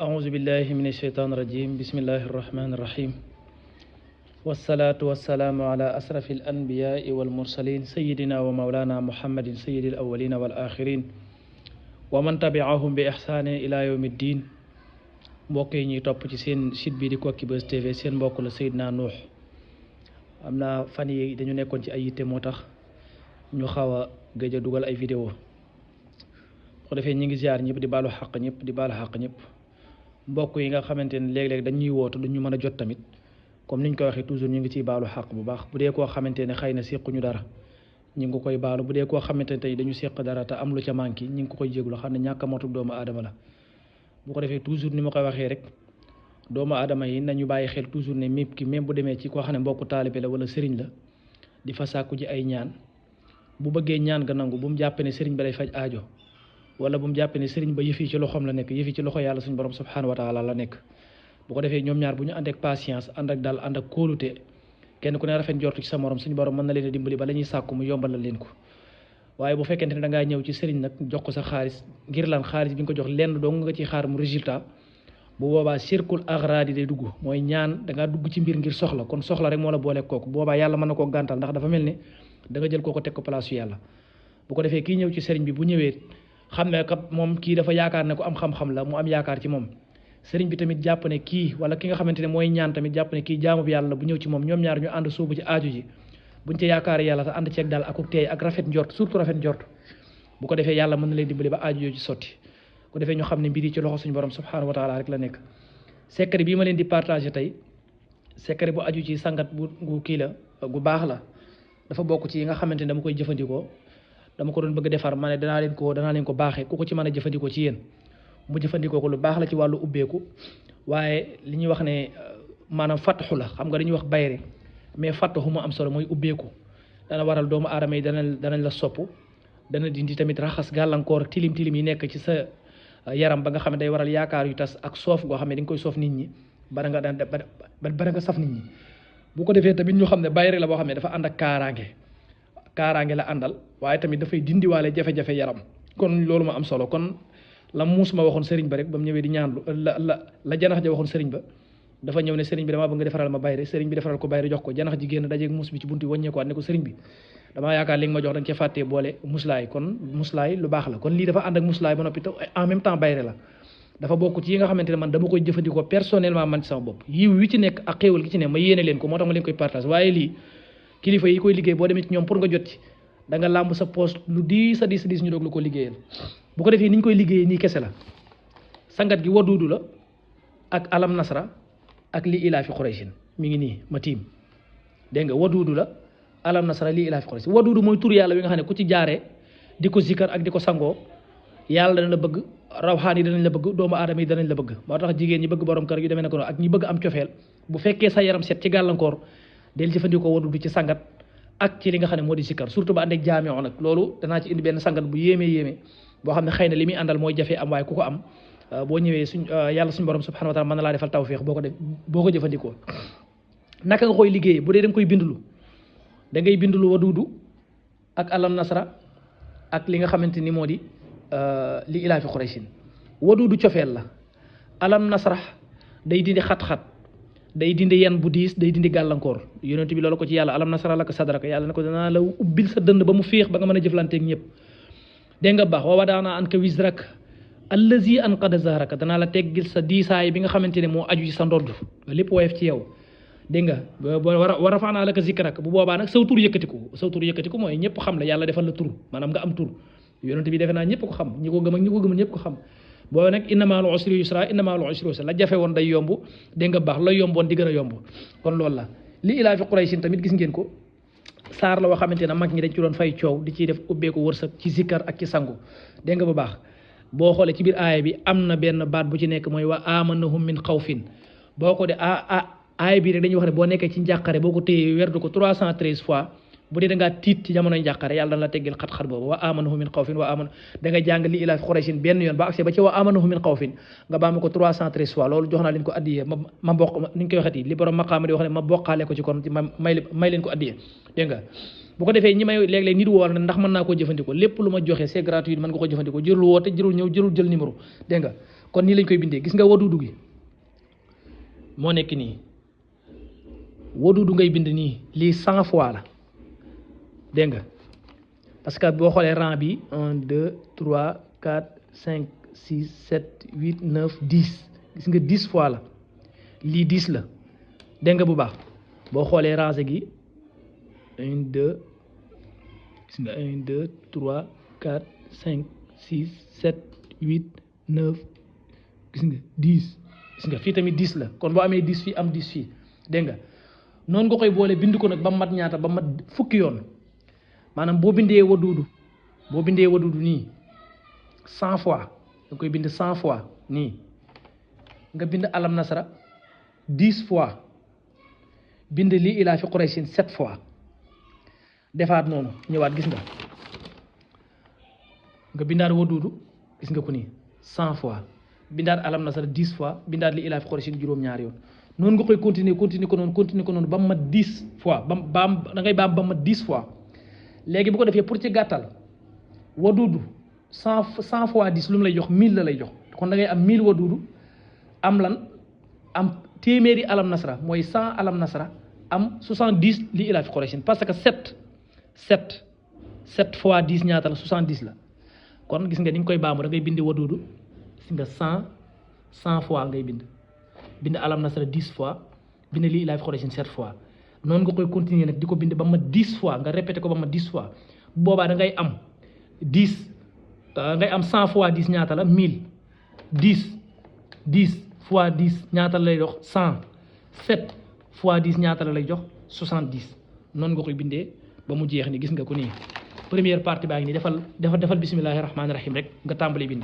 أعوذ بالله من الشيطان الرجيم بسم الله الرحمن الرحيم والصلاة والسلام على أشرف الأنبياء والمرسلين سيدنا ومولانا محمد سيد الأولين والآخرين ومن تبعهم بإحسان إلى يوم الدين mbokk yi ñuy topp ci seen site bi di Koki Buzz TV seen mbokk la Seydina Nuux am na fan yi dañu nekkoon ci ay yitte moo tax ñu xaw a gëj a dugal ay vidéo bu ko defee ñi ngi ziar ñëpp di baalu xaq ñëpp di baalu xaq ñëpp mbokk yi nga xamante ne léeg-léeg dañuy wootu duñu mën a jot tamit comme niñ ko waxee toujours ñu ngi ciy baalu xaq bu baax bu dee koo xamante ne xëy na séquñu dara ñu ngi koy baalu bu dee koo xamante ne tey dañu séq dara te am lu ca manqué ñu ngi ko koy jéglu xam ne ñàkk a motu doomu aadama la bu ko defee toujours ni ma koy waxee rek doomu aadama yi nañu bàyyi xel toujours ne mépp ki même bu demee ci koo xam ne mbokku taalibe la wala sëriñ la di fa sàkku ji ay ñaan bu bëggee ñaan ga nangu bu mu jàpp ne sëriñ ba day faj aajo wala bu mu jàpp ne sëriñ ba yëfi ci loxoom la nekk yëfi ci loxo yàlla suñu borom subhanahu wa taala la nekk bu ko defee ñoom ñaar bu ñu ànd ak patience ànd ak dal ànd ak kóolute kenn ku ne rafet njortu ci sa morom suñu borom mën na leen a dimbali ba la ñuy sàkku mu yombalal leen ko waaye bu fekkente ne da ngaa ñëw ci sëriñ nag jox ko sa xaalis ngir lan xaalis bi nga ko jox lenn dong nga ci xaar mu résultat bu boobaa circul agradi day dugg mooy ñaan da ngaa dugg ci mbir ngir soxla kon soxla rek moo la boole kooku boobaa yàlla mën na koo gàntal ndax dafa mel ne da nga jël kooko teg ko place yu yàlla bu ko defee kii ñëw ci sëriñ bi bu ñëwee xam ne kat moom kii dafa yaakaar ne ko am xam-xam la mu am yaakaar ci moom sëriñ bi tamit jàpp ne kii wala ki nga xamante ne mooy ñaan tamit jàpp ne kii jaamu bi yàlla bu ñëw ci moom ñoom ñaar ñu ànd suubu ci aaju ji buñ ci yaakaar yàlla te ànd ceeg daal akuk teey ak rafet njort surtout rafet njort bu ko defee yàlla mën na leen dimbali ba aaju yooyu ci sotti bu ko defee ñu xam ne mbir yi ci loxo suñu borom subhanahu wa taala rek la nekk secret bii ma leen di partagé tey secret bu aju ci sangat bu kii la gu baax la dafa bokk ci yi nga xamante ne dama koy jëfandikoo dama ko doon bëgg defar ma ne danaa leen ko baaxee ku ko ci mën a jëfandikoo ci yéen mu jëfandikoo ko lu baax la ci wàllu ubbeeku waaye li ñuy wax ne maanaam fàttaxu la xam nga dañuy wax bayre mais fàttaxu mu am solo mooy ubbeeku dana waral doomu aadama yi danañ la sopp dana dindi tamit raxas gàllankoor tilim tilim yi nekk ci sa yaram ba nga xam ne day waral yaakaar yu tas ak soof goo xam ne di nga koy soof nit ñi bara nga saf nit ñi bu ko defee tamit ñu xam ne bayre la boo xam ne dafa ànd ak kaaraange la àndal waaye tamit dafay dindiwaale jafe-jafe yaram kon loolu ma am solo kon la muus ma waxoon sëriñ ba rek ba mu ñëwee di ñaan la janax ja waxoon sëriñ ba dafa ñëw ne sëriñ bi damaa bëgg nga defaral ma bayre sëriñ bi defaral ko bayre jox ko janax ji génn dajeeg muus bi ci buntu wàññeekuwaat ne ko sëriñ bi damaa yaakaar li nga ma jox da nga ca fàttee boole muslaay kon muslaay lu baax la kon lii dafa ànd ak muslaay ba noppi te en même temps bayre la dafa bokk ci yi nga xamante ne man dama koy jëfandikoo personnellement man ci sama bopp yiw wi ci nekk ak xéewal gi ci ne ma yéene leen ko moo tax ma leen koy partage waaye lii kilifa yi koy liggéey boo demee ci ñoom pour nga jot ci da nga làmb sa poste lu diis a diis ñu doog la ko liggéeyal bu ko defee ni ñu koy liggéeyee nii kese la sangat gi waduudu la ak alam nasra ak li ilaa fi Qurayshin mi ngi nii ma tiim dégg nga waduudu la alam nasra li ilaa fi Qurayshin waduudu mooy tur yàlla wi nga xam ne ku ci jaaree di ko zikkar ak di ko sangoo yàlla dana la bëgg rawxaan yi danañ la bëgg doomu aadama yi danañ la bëgg moo tax jigéen ñi bëgg borom kër yu demee ne ko ak ñi bëgg am cofeel bu fekkee sa yaram set ci gàllankoor del jëfandikoo waduudu ci sangat ak ci li nga xam ne moo di zikkar surtout ba ànd ak jaamio nag loolu danaa ci indi benn sangat bu yéeme boo xam ne xëy na li muy àndal mooy jafee am waaye ku ko am boo ñëwee yàlla suñu borom subhanahu wa taala mën na laa defal tawféex boo ko jëfandikoo naka nga koy liggéey bu dee da nga koy bindulu da ngay bindulu waduudu ak alam nasra ak li nga xamante ni moo di li ilaa fi Qurayshin waduudu cofeel la alam nasra day dindi xat-xat day dindi yan bu diis day dindi gàllankoor yonent bi loolu ko ci yàlla alam nasra laka sadraka yàlla na ko danaa la ubbil sa dënd ba mu féex ba nga mën a jëflanteeg ñëpp dégg nga baax wa wadaana anka wizrak allazi anqada zahraka danaa la teggil sa diisaay bi nga xamante ne moo aju ci sa ndodd lépp woyof ci yow dégg nga wa rafaanaa laka zikrak bu boobaa nag saw tur yëkkatiku mooy ñëpp xam la yàlla defal la tur maanaam nga am tur yonent bi defe naa ñëpp ko xam ñi ko gëm ak ñi ko gëmul ñëpp ko xam boobu nag inna ma'al usri yusra la jafe woon day yomb dégg nga baax la yomboon di gën a yomb kon loolu la li ilaa fi Qurayshin tamit gis ngeen ko saar la woo xamante ne mag ñi dañ ci doon fay coow di ciy def ubbeeku wërsëg ci zikkar ak ci sangu dégg nga bu baax boo xoolee ci biir aaya bi am na benn baat bu ci nekk mooy wa amanahum min xawfin boo ko de aaya bi rek dañuy wax ne boo nekkee ci njàqare boo ko téye werdu ko 313 fois bu dee da ngaa tiit ci jamonoy njàqare yàlla dana la teggil xat-xat boobu wa amanahum min xawfin da nga jàng li ilaa fi Qurayshin benn yoon ba accès ba ci wa amanahum min xawfin nga baama ko 313 fois loolu jox naa leen ko addiyee ma bokk ni ñu koy waxati li borom maqaama di wax ne ma bokkaale ko ci kon may leen ko addiyee dégg nga bu ko defee ñi may léeg-léeg nit woo la ndax mën naa koo jëfandikoo lépp lu ma joxe c'est gratuit mën nga ko jëfandikoo jërul woote jërul ñëw jërul jël numéro dégg nga kon nii lañ koy bindee gis nga waduudu gi moo nekk nii waduudu ngay bind nii lii 100 fois la dégg nga parce que boo xoolee rang bi 1 2 3 4 5 6 7 8 9 10 gis nga 10 fois la lii 10 la dégg nga bu baax boo xoolee rangé gi 1 2 gis nga 1 2 3 4 5 6 7 8 9 gis nga 10 gis nga fii tamit 10 la kon boo amee 10 fii am 10 fii dégg nga noonu nga koy boole bind ko nag ba mat ñaata ba mat fukki yoon maanaam boo bindee waduudu nii 100 fois nga koy bind 100 fois nii nga bind alam nasara 10 fois bind lii ilaa fi Qurayshin 7 fois defaat noonu ñëwaat gis nga bindaat waduudu gis nga ko nii 100 fois bindaat alam nasara 10 fois bindaat lii ilaa fi Qurayshin juróom-ñaari yoon noonu nga koy continuer ko noonu ba mu mat 10 fois da ngay baam ba mat 10 fois léegi bu ko defee pour ci gàttal waduudu 100 fois 10 lu mu lay jox 1000 la lay jox kon da ngay am 1000 waduudu am lan am téeméeri alam nasara mooy 100 alam nasara am 70 li ilaa fi Qurayshin parce que 7 fois 10 ñaata la 70 la kon gis nga ni nga koy baamu da ngay bind waduudu gis nga 100 fois ngay bind alam nasara 10 fois bind li ilaa fi Qurayshin 7 fois noonu nga koy continuer nag di ko bind ba ma 10 fois nga répété ko ba ma 10 fois bu boobaa da ngay am 100 fois 10 ñaata la 1000 10 fois 10 ñaata la lay jox 100 7 fois 10 ñaata la lay jox 70 noonu nga koy bindee ba mu jeex ni gis nga ko nii première partie baa ngi nii defal bismillahi rahmaani rahim rek nga tàmbali bind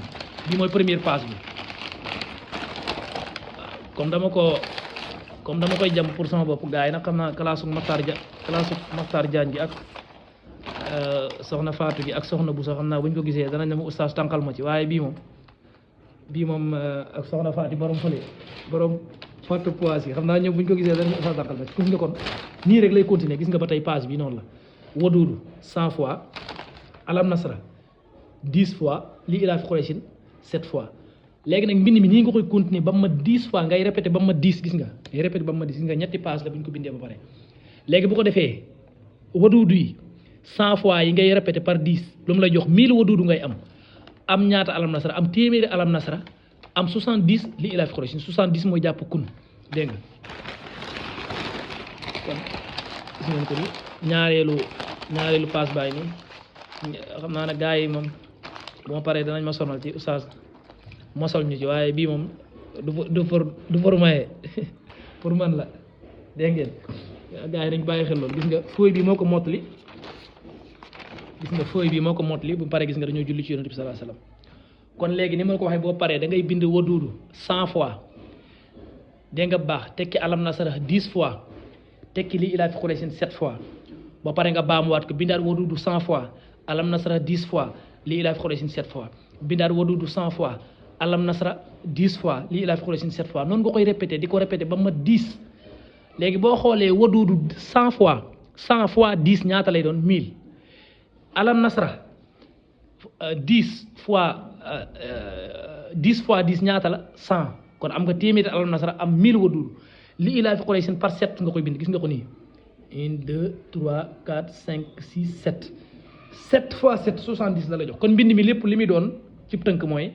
bi mooy première page bi comme dama koy jam pour sama bopp gars yi nag xam naa classe Maxtaar Jaañ gi ak soxna Faatu gi ak soxna Buso xam naa bu ñu ko gisee danañ ne ma oustaz tànqal ma ci waaye bii moom ak soxna Faati borom Faatu pois yi xam naa ñoom bu ñu ko gisee danañ oustaz tànqal ma ci gis nga kon nii rek lay continuer gis nga ba tey page bi noonu la waduudu 100 fois alam nasra 10 fois li ilaa fi Qurayshin 7 fois léegi nag mbind mi nii nga koy continuer ba mu mat 10 fois ngay répété ba mu mat 10 gis nga ngay répété ba mu mat 10 gis nga ñetti page la bu ñu ko bindee ba pare léegi bu ko defee waduudu yi 100 fois yi ngay répété par 10 lu mu lay jox 1000 waduudu ngay am ñaata alam nasara am téeméeri alam nasara am 70 li ilaa fi Qurayshin 70 mooy jàpp kun dégg nga kon gis ngeen ko ni ñaareelu page baay nii xam naa ne gars yi moom bu ma paree danañ ma sonal ci oustaz mosal ñu ci waaye bii moom du pour maye pour man la dégg ngeen gars yi dañ bàyyi xel loolu gis nga fooy bi moo ko mottali bu paree gis nga dañoo julli ci yonent bi sallallahu alayhi wasallam kon léegi ni ma ko waxee boo paree da ngay bind waduudu 100 fois dégg nga baax tekki alam nasara 10 fois tekki li ilaa fi Qurayshin 7 fois ba pare nga baamuwaat ko bindaat waduudu 100 fois alam nasara 10 fois li ilaa fi Qurayshin 7 fois bindaat waduudu 100 fois alam nasra 10 fois lii ilaa fi Qurayshin 7 fois noonu nga koy répété di ko répété ba ma 10 léegi boo xoolee waduudu 100 fois 10 ñaata lay doon 1000 alam nasra 10 fois 10 ñaata la 100 kon am nga téeméeri alam nasra am 1000 waduudu lii ilaa fi Qurayshin par 7 nga koy bind gis nga ko nii 1 2 3 4 5 6 7 fois 7 70 la la jox kon mbind mi lépp li muy doon ci tënk mooy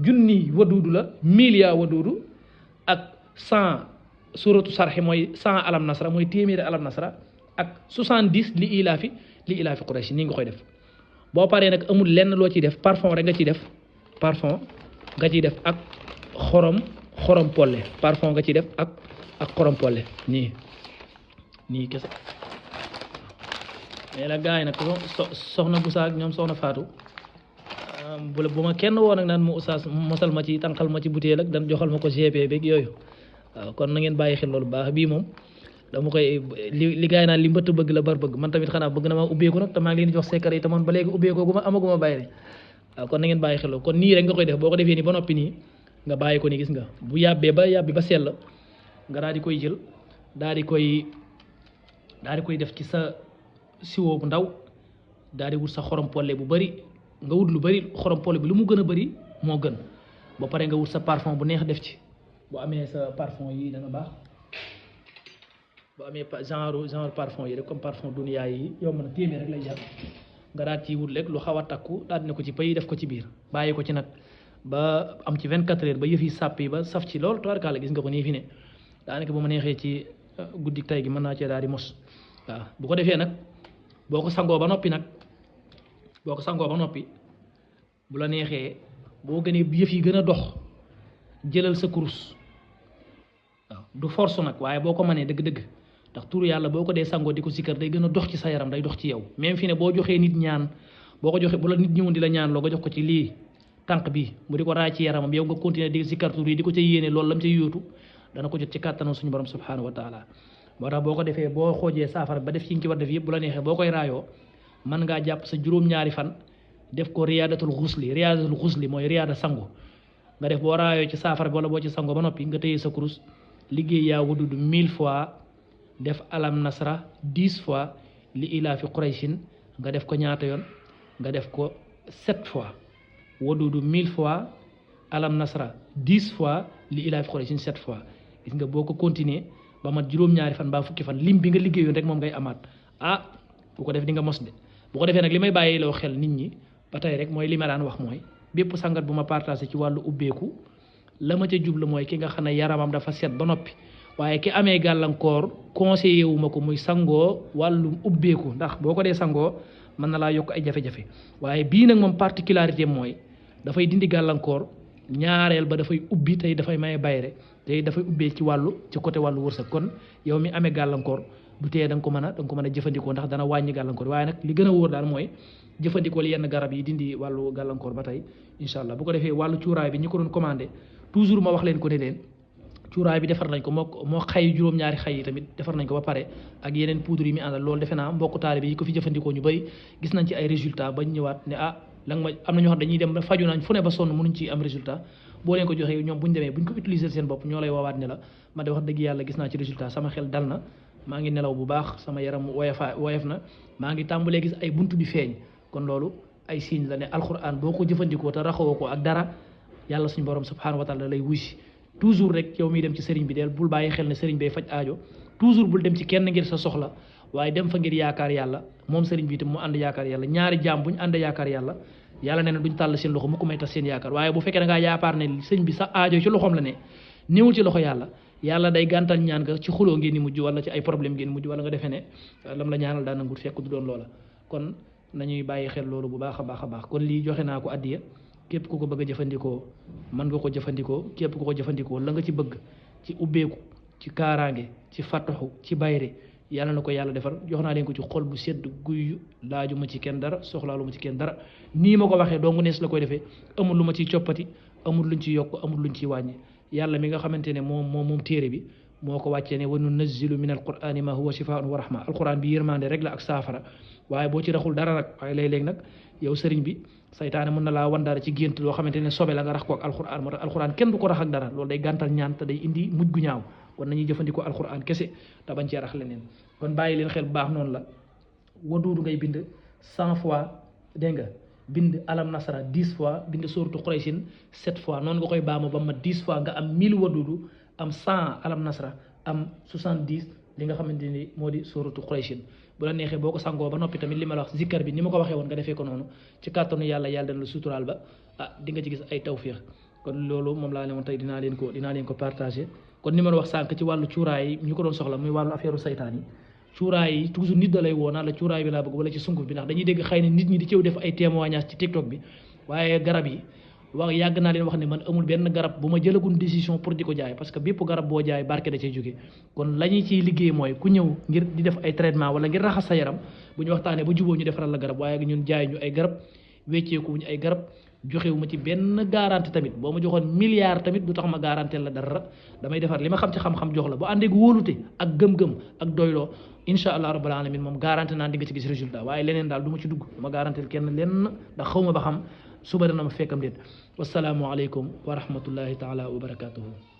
junni waduudu la 1000 yaa waduudu ak 100 suratu sarxi mooy 100 alam nasra mooy téeméeri alam nasra ak 70 li ilaa fi Quraysh nii nga koy def boo paree nag amul lenn loo ciy def parfum rek nga ciy def ak xorom polle parfum nga ciy def ak xorom polle nii kese mais la gars yi nag soxna Busa ak ñoom soxna Faatu bu ma kenn woo nag naan mu oustaz mosal ma ci tànqal ma ci butéel ak dan joxal ma ko GP beeg yooyu waaw kon na ngeen bàyyi xel loolu baax bii moom dama koy li gars yi naan li mbëtt bëgg la bar bëgg man tamit xanaa bëgg na maa ubbeeku nag te maa ngi leen di jox secret yi te man ba léegi ubbeekoo gu ma amaguma bàyyi ne waaw kon na ngeen bàyyi xel loolu kon nii rek nga koy def boo ko defee nii ba noppi nii nga bàyyi ko nii gis nga bu yàbbee ba yàbbi ba sell nga daal di koy jël daal di koy def ci sa siwo bu ndaw daal di wut sa xorom polle bu bari nga wut lu bari xorom polle bi lu mu gën a bari moo gën ba pare nga wut sa parfum bu neex def ci bu amee sa parfum yi dana baax bu amee genre parfum yi rek comme parfum dunia yi yomb na téeméer rek lay jar nga daal ci wut rek lu xaw a takku daal ne ko ci pay def ko ci biir bàyyi ko ci nag ba am ci 24 heures ba yëf yi sàpp yi ba saf ci loolu tubaarkàlla gis nga ko nii fi ne daanaka bu ma neexee ci guddi tey gi mën naa cee daal di mos waaw bu ko defee nag boo ko sangoo ba noppi bu la neexee boo gënee yëf yi gën a dox jëlal sa kurus waaw du force nag waaye boo ko mënee dëgg-dëgg ndax turu yàlla boo ko dee sangoo di ko sikkar day gën a dox ci sa yaram day dox ci yow même fi ne boo joxee nit ñaan boo ko joxee bu la nit ñëwoon di la ñaan loo nga jox ko ci lii tànk bi mu di ko raay ci yaramam yow nga continuer di sikkar tur yi di ko ca yéene loolu lam ca yóotu dana ko jot ci kàttanu suñu borom subhanahu wa taala moo tax boo ko defee boo xoojee saafara ba def ci nga ci war def yëpp bu la neexee boo koy raayoo mën ngaa jàpp sa juróom-ñaari fan def ko riyaadatul xusli mooy riyaada sangu nga def boo raayoo ci saafara bi wala boo ci sango ba noppi nga tëye sa kurus liggéey yaa wududu 1000 fois def alam nasra 10 fois li ilaafi qurayshin nga def ko ñaata yoon nga def ko 7 fois wadudu 1000 fois alam nasra 10 fois li ilaafi qurayshin 7 fois gis nga boo ko continuer ba mat juróom-ñaari fan ba fukki fan lim bi nga liggéeyoon rek moom ngay amaat bu ko def di nga mos de bu ko defee nag li may bàyyi loo xel nit ñi ba tey rek mooy li ma daan wax mooy bépp sangat bu ma partagé ci wàllu ubbeeku la ma ca jublu mooy ki nga xam ne yaramam dafa set ba noppi waaye ki amee gàllankoor conseillé wu ma ko muy sangoo wàllum ubbeeku ndax boo ko dee sangoo mën na laa yokk ay jafe-jafe waaye bii nag moom particularité mooy dafay dindi gàllankoor ñaareel ba dafay ubbi tey dafay maye bayre tey dafay ubbee ci côté wàllu wërsëg kon yow mi amee gàllankoor du tee da nga ko mën a jëfandikoo ndax dana wàññi gàllankoor waaye nag li gën a wóor daal mooy jëfandikoo yenn garab yi dindi wàllu gàllankoor ba tey incha allah bu ko defee wàllu cuuraay bi ñi ko doon commandé toujours ma wax leen ko ne leen cuuraay bi defar nañ ko moo xay juróom-ñaari xay yi tamit defar nañ ko ba pare ak yeneen poudre yi mi àndal loolu defe naa mbokku taalibe yi ko fi jëfandikoo ñu bëri gis nañ ci ay résultat bañ ñëwaat ne la nga ma am na ñoo xam dañuy dem ba faju nañ fu ne ba sonn mënuñ ci am résultat boo leen ko joxee ñoom buñ demee buñ ko utiliser seen bopp ñoo lay woowaat ne la ma de wax dëgg yàlla gis naa ci résultat sama xel dal na maa ngi nelaw bu baax sama yaram woyof na maa ngi tàmbalee gis ay buntu di feeñ kon loolu ay signe la ne alquran boo ko jëfandikoo te raxawoo ko ak dara yàlla suñu borom subhanahu wa taala lay wuy si toujours rek yow miy dem ci sëriñ bi del bul bàyyi xel ne sëriñ bay faj aajo toujours bul dem ci kenn ngir sa soxla waaye dem fa ngir yaakaar yàlla moom sëriñ bi itam mu ànd yaakaar yàlla ñaari jaam buñ ànd yaakaar yàlla yàlla nee na duñ tàll seen loxo mu ko may tas seen yaakaar waaye bu fekkee da ngaa yaakaar ne sëriñ bi sa aajo ci loxoom la ne néewul ci loxo yàlla day gàntal ñaan nga ci xuloo ngeen di mujj wala ci ay problème ngeen mujj wala nga defee ne lam la ñaanal daa nangut fekk du doon loola kon nañuy bàyyi xel loolu bu baax a baax kon lii joxe naa ko addiya képp ku ko bëgg a jëfandikoo mën nga ko jëfandikoo képp ku ko jëfandikoo la nga ci bëgg ci ubbeeku ci kaaraange ci fàttaxu ci bayre yàlla na ko yàlla defal jox naa leen ko ci xol bu sedd guy laaju ma ci kenn dara soxlaalu ma ci kenn dara nii ma ko waxee dong nees la koy defee amul lu ma ciy coppati amul luñ ci yokk amul luñ ciy wàññi yàlla mi nga xamante ne moom téere bi moo ko wàccee ne wa nunazzilu min alqurani ma huwa shifaun wa rahma alquran bi yërmande rek la ak saafara waaye boo ci raxul dara nag waaye léeg-léeg nag yow sëriñ bi saytaane mën na laa wan dara ci gént loo xamante ne sobe la nga rax ko ak alquran moo tax alquran kenn du ko rax ak dara loolu day gàntal ñaan te day indi mujj gu ñaaw kon nañuy jëfandikoo alquran kese te bañ cee rax leneen kon bàyyi leen xel bu baax noonu la waduudu ngay bind 100 fois dégg nga bind alam nasara 10 fois bind sóoratu Qurayshin 7 fois noonu nga koy baamu ba ma 10 fois nga am 1000 waduudu am 100 alam nasara am 70 li nga xamante ni moo di sóoratu Qurayshin bu la neexee boo ko sangoo ba noppi tamit li ma la wax zikkar bi ni ma ko waxee woon nga defee ko noonu ci kàttanu yàlla dana la suturaal ba di nga ci gis ay tawfiix kon loolu moom laa ne woon tey dinaa leen ko partagé kon ni ma la wax sànq ci wàllu cuuraay yi ñu ko doon soxla muy wàllu affaire saytaan yi cuuraay yi toujours nit da lay woo naan la cuuraay bi laa bëgg wala ci sunguf bi ndax dañuy dégg xëy na nit ñi di ciw def ay témoignage ci TikTok bi waaye garab yi wax yàgg naa leen wax ne man amul benn garab bu ma jëlagun décision pour di ko jaay parce que bépp garab boo jaay barke da cay jóge kon la ñu ciy liggéey mooy ku ñëw ngir di def ay traitement wala ngir raxas sa yaram bu ñu waxtaanee ba juboo ñu defaral la garab waaye ñun jaay ñu ay garab wecceeku wuñu ay garab joxewu ma ci benn garantie tamit boo ma joxoon milliard tamit du tax ma garantie la dara damay defar li ma xam ci xam-xam jox la bu àndeeg wóolute ak gëm-gëm ak doyloo incha allah rabbal alamin moom garantie naa di nga ci gis résultat waaye leneen daal du ma ci dugg du ma garantie kenn lenn ndax xaw ma ba xam suba dana ma fekkam déet wasalaamu aleykum wa rahmatullahi taala wa barakatuhu